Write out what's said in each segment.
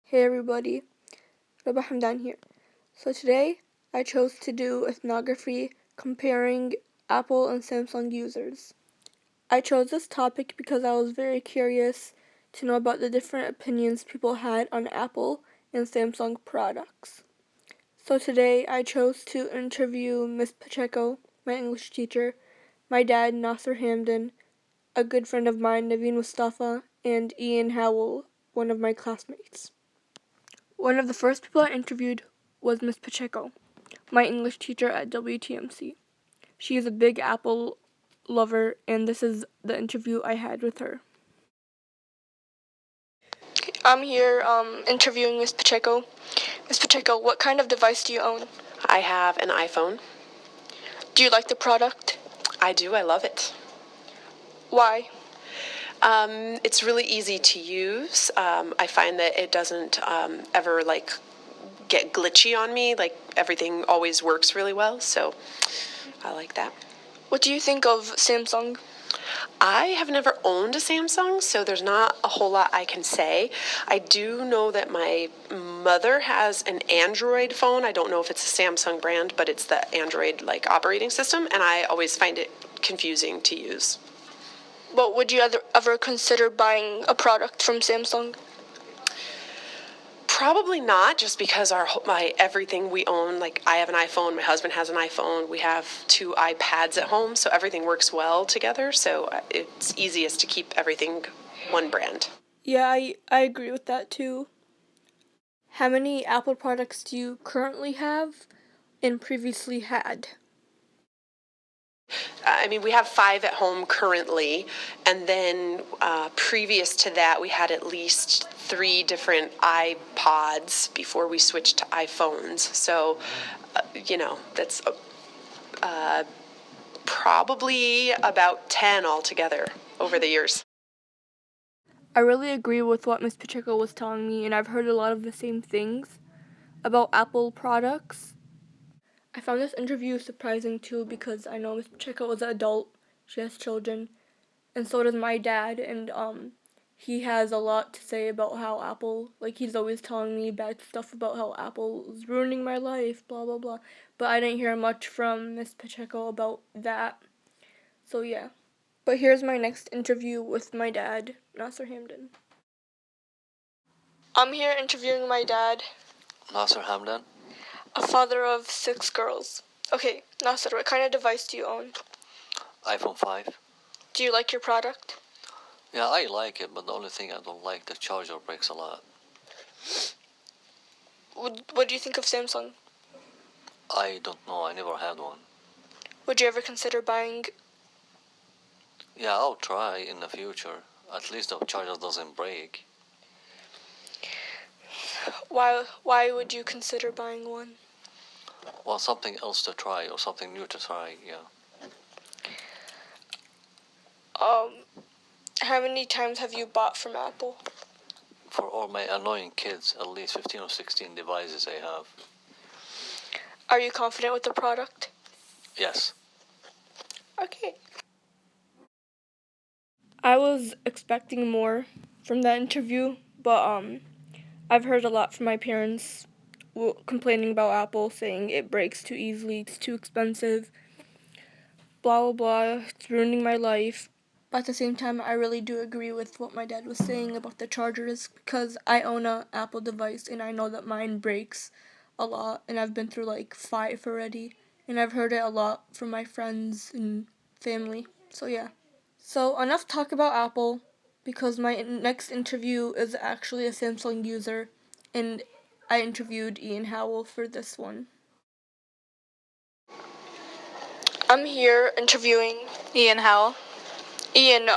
Hey everybody, Rabah Hamdan here. So today I chose to do ethnography comparing Apple and Samsung users. I chose this topic because I was very curious to know about the different opinions people had on Apple and Samsung products. So today I chose to interview Miss Pacheco, my English teacher, my dad Nasser Hamdan, a good friend of mine Naveen Mustafa, and Ian Howell, one of my classmates. One of the first people I interviewed was Miss Pacheco, my English teacher at WTMC. She is a big Apple lover, and this is the interview I had with her. I'm here interviewing Miss Pacheco. Miss Pacheco, what kind of device do you own? I have an iPhone. Do you like the product? I do. I love it. Why? It's really easy to use. I find that it doesn't ever get glitchy on me. Like everything always works really well. So I like that. What do you think of Samsung? I have never owned a Samsung, so there's not a whole lot I can say. I do know that my mother has an Android phone. I don't know if it's a Samsung brand, but it's the Android operating system, and I always find it confusing to use. But would you ever consider buying a product from Samsung? Probably not, just because my everything we own, like I have an iPhone, my husband has an iPhone, we have 2 iPads at home, so everything works well together, so it's easiest to keep everything one brand. Yeah, I agree with that too. How many Apple products do you currently have and previously had? We have 5 at home currently, and then previous to that, we had at least 3 different iPods before we switched to iPhones. So, that's probably about 10 altogether over the years. I really agree with what Ms. Pacheco was telling me, and I've heard a lot of the same things about Apple products. I found this interview surprising too because I know Ms. Pacheco is an adult, she has children, and so does my dad, and he has a lot to say about how Apple, he's always telling me bad stuff about how Apple is ruining my life, blah blah blah, but I didn't hear much from Ms. Pacheco about that, so yeah. But here's my next interview with my dad, Nasser Hamdan. I'm here interviewing my dad, Nasser Hamdan. a father of 6 girls. Okay, Nasser, what kind of device do you own? iPhone 5. Do you like your product? Yeah, I like it, but the only thing I don't like, the charger breaks a lot. What do you think of Samsung? I don't know, I never had one. Would you ever consider buying? Yeah, I'll try in the future. At least the charger doesn't break. Why would you consider buying one? Well, something else to try or something new to try, yeah. How many times have you bought from Apple? For all my annoying kids, at least 15 or 16 devices I have. Are you confident with the product? Yes. Okay. I was expecting more from that interview, but I've heard a lot from my parents complaining about Apple, saying it breaks too easily, it's too expensive, blah blah blah, it's ruining my life. But at the same time, I really do agree with what my dad was saying about the chargers, because I own a Apple device and I know that mine breaks a lot, and I've been through 5 already, and I've heard it a lot from my friends and family. So yeah. So enough talk about Apple, because my next interview is actually a Samsung user, and I interviewed Ian Howell for this one. I'm here interviewing Ian Howell. Ian.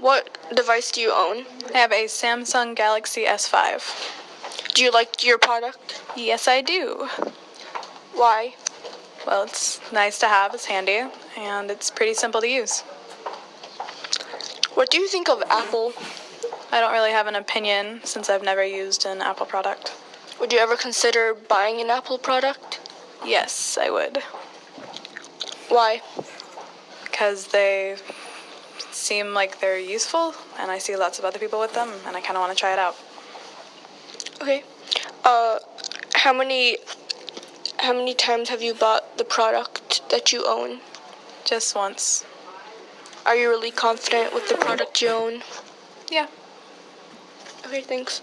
What device do you own? I have a Samsung Galaxy S5. Do you like your product? Yes, I do. Why? Well, it's nice to have, it's handy, and it's pretty simple to use. What do you think of Apple? I don't really have an opinion since I've never used an Apple product. Would you ever consider buying an Apple product? Yes, I would. Why? Because they seem like they're useful, and I see lots of other people with them, and I kind of want to try it out. Okay, How many times have you bought the product that you own? Just once. Are you really confident with the product you own? Yeah. Okay, thanks.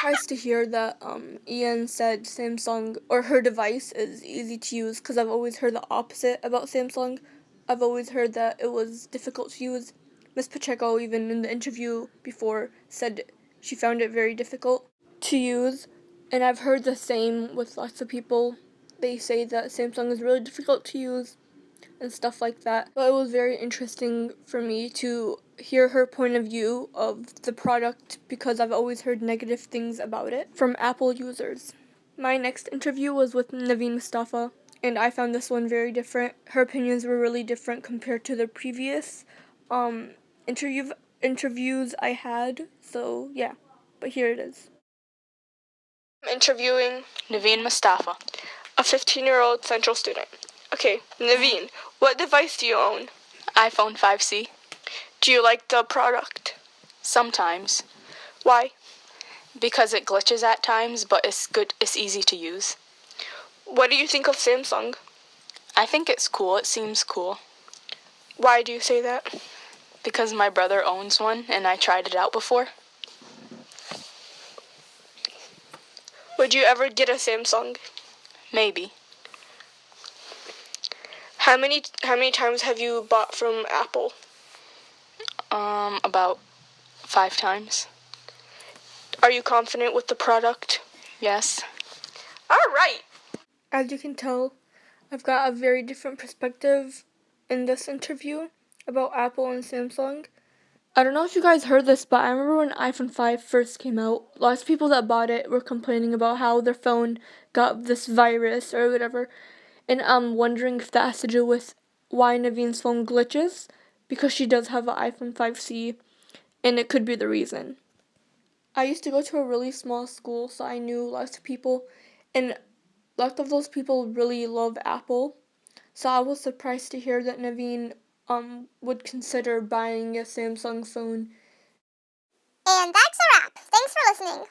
Nice to hear that Ian said Samsung or her device is easy to use, because I've always heard the opposite about Samsung. I've always heard that it was difficult to use. Miss Pacheco, even in the interview before, said she found it very difficult to use, and I've heard the same with lots of people. They say that Samsung is really difficult to use and stuff like that. But it was very interesting for me to hear her point of view of the product, because I've always heard negative things about it from Apple users. My next interview was with Naveen Mustafa, and I found this one very different. Her opinions were really different compared to the previous um, interviews I had. So yeah, but here it is. I'm interviewing Naveen Mustafa. a 15-year-old Central student. Okay, Naveen, what device do you own? iPhone 5C. Do you like the product? Sometimes. Why? Because it glitches at times, but it's good. It's easy to use. What do you think of Samsung? I think it's cool. It seems cool. Why do you say that? Because my brother owns one and I tried it out before. Would you ever get a Samsung? Maybe. How many times have you bought from Apple? About 5 times. Are you confident with the product? Yes. All right. As you can tell, I've got a very different perspective in this interview about Apple and Samsung. I don't know if you guys heard this, but I remember when iPhone 5 first came out, lots of people that bought it were complaining about how their phone got this virus or whatever. And I'm wondering if that has to do with why Naveen's phone glitches, because she does have an iPhone 5C, and it could be the reason. I used to go to a really small school, so I knew lots of people, and lots of those people really love Apple. So I was surprised to hear that Naveen would consider buying a Samsung phone. And that's a wrap. Thanks for listening.